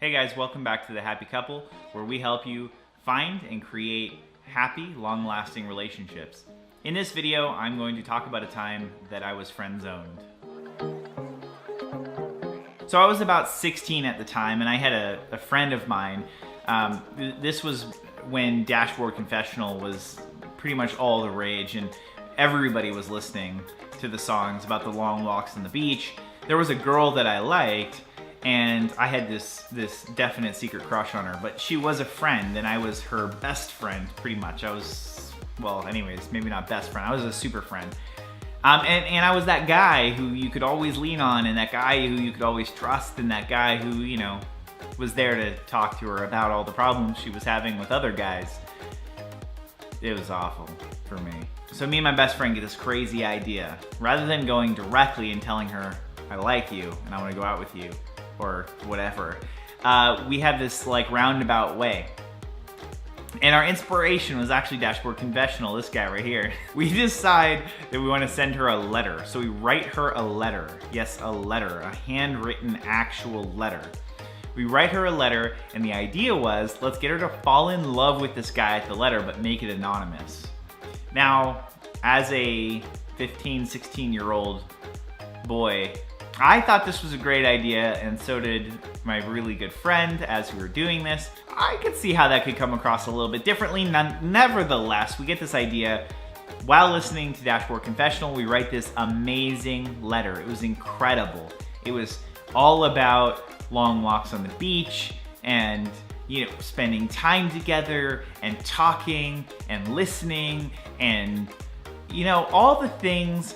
Hey guys, welcome back to The Happy Couple, where we help you find and create happy, long-lasting relationships. In this video, I'm going to talk about a time that I was friend-zoned. So I was about 16 at the time, and I had a friend of mine. This was when Dashboard Confessional was pretty much all the rage, and everybody was listening to the songs about the long walks on the beach. There was a girl that I liked, and I had this definite secret crush on her, but she was a friend, and I was her best friend, pretty much. I was, well, anyways, maybe not best friend. I was a super friend. And I was that guy who you could always lean on, and that guy who you could always trust, and that guy who, you know, was there to talk to her about all the problems she was having with other guys. It was awful for me. So me and my best friend get this crazy idea. Rather than going directly and telling her, I like you, and I want to go out with you, or whatever, we have this like roundabout way. And our inspiration was actually Dashboard Confessional, this guy right here. We decide that we want to send her a letter. So we write her a letter. Yes, a letter, a handwritten actual letter. We write her a letter, and the idea was, let's get her to fall in love with this guy at the letter, but make it anonymous. Now, as a 15, 16-year-old boy, I thought this was a great idea, and so did my really good friend as we were doing this. I could see how that could come across a little bit differently. Nevertheless, we get this idea. While listening to Dashboard Confessional, we write this amazing letter. It was incredible. It was all about long walks on the beach and, you know, spending time together and talking and listening and, you know, all the things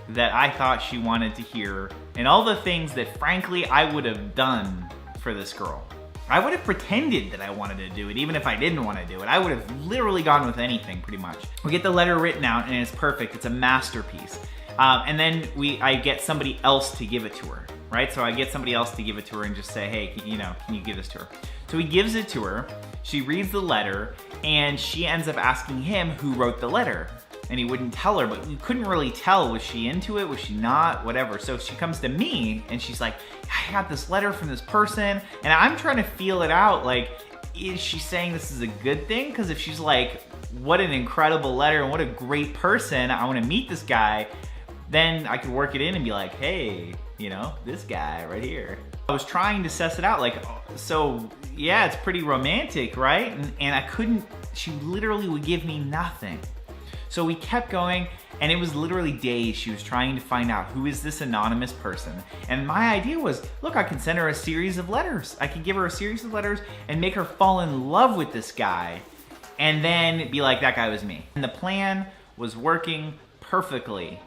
that I thought she wanted to hear, and all the things that frankly I would have done for this girl. I would have pretended that I wanted to do it even if I didn't want to do it. I would have literally gone with anything pretty much. We get the letter written out and it's perfect. It's a masterpiece. And then I get somebody else to give it to her, right? So I get somebody else to give it to her and just say, hey, can you give this to her? So he gives it to her, she reads the letter, and she ends up asking him who wrote the letter. And he wouldn't tell her, but you couldn't really tell. Was she into it? Was she not? Whatever. So she comes to me and she's like, I got this letter from this person, and I'm trying to feel it out. Like, is she saying this is a good thing? Because if she's like, what an incredible letter and what a great person, I want to meet this guy, then I could work it in and be like, hey, you know, this guy right here. I was trying to suss it out, like, so yeah, it's pretty romantic, right? And I couldn't, she literally would give me nothing. So we kept going, and it was literally days she was trying to find out who is this anonymous person. And my idea was, look, I can send her a series of letters. I could give her a series of letters and make her fall in love with this guy, and then be like, that guy was me. And the plan was working perfectly,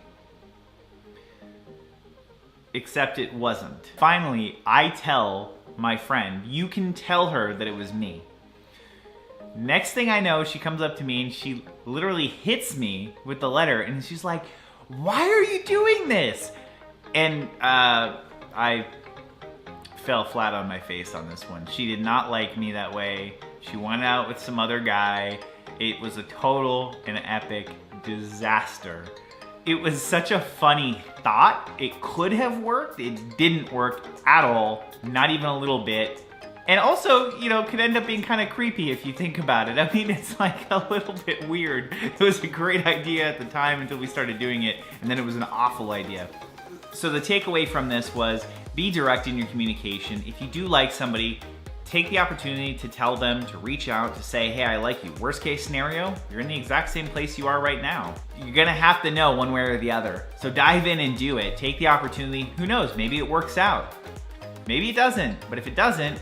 except it wasn't. Finally, I tell my friend, you can tell her that it was me. Next thing I know, she comes up to me and she literally hits me with the letter, and she's like, why are you doing this? And I fell flat on my face on this one. She did not like me that way. She went out with some other guy. It was a total and epic disaster. It was such a funny thought. It could have worked. It didn't work at all, not even a little bit. And also, you know, could end up being kind of creepy if you think about it. I mean, it's like a little bit weird. It was a great idea at the time until we started doing it, and then it was an awful idea. So the takeaway from this was, be direct in your communication. If you do like somebody, take the opportunity to tell them, to reach out, to say, hey, I like you. Worst case scenario, you're in the exact same place you are right now. You're gonna have to know one way or the other. So dive in and do it. Take the opportunity. Who knows, maybe it works out. Maybe it doesn't, but if it doesn't,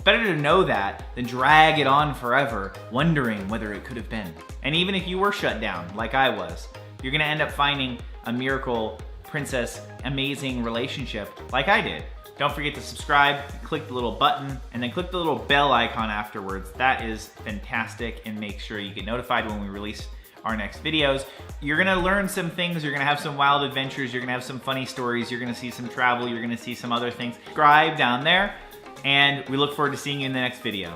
better to know that than drag it on forever, wondering whether it could have been. And even if you were shut down, like I was, you're gonna end up finding a miracle, princess, amazing relationship like I did. Don't forget to subscribe, click the little button, and then click the little bell icon afterwards. That is fantastic, and make sure you get notified when we release our next videos. You're gonna learn some things, you're gonna have some wild adventures, you're gonna have some funny stories, you're gonna see some travel, you're gonna see some other things. Subscribe down there. And we look forward to seeing you in the next video.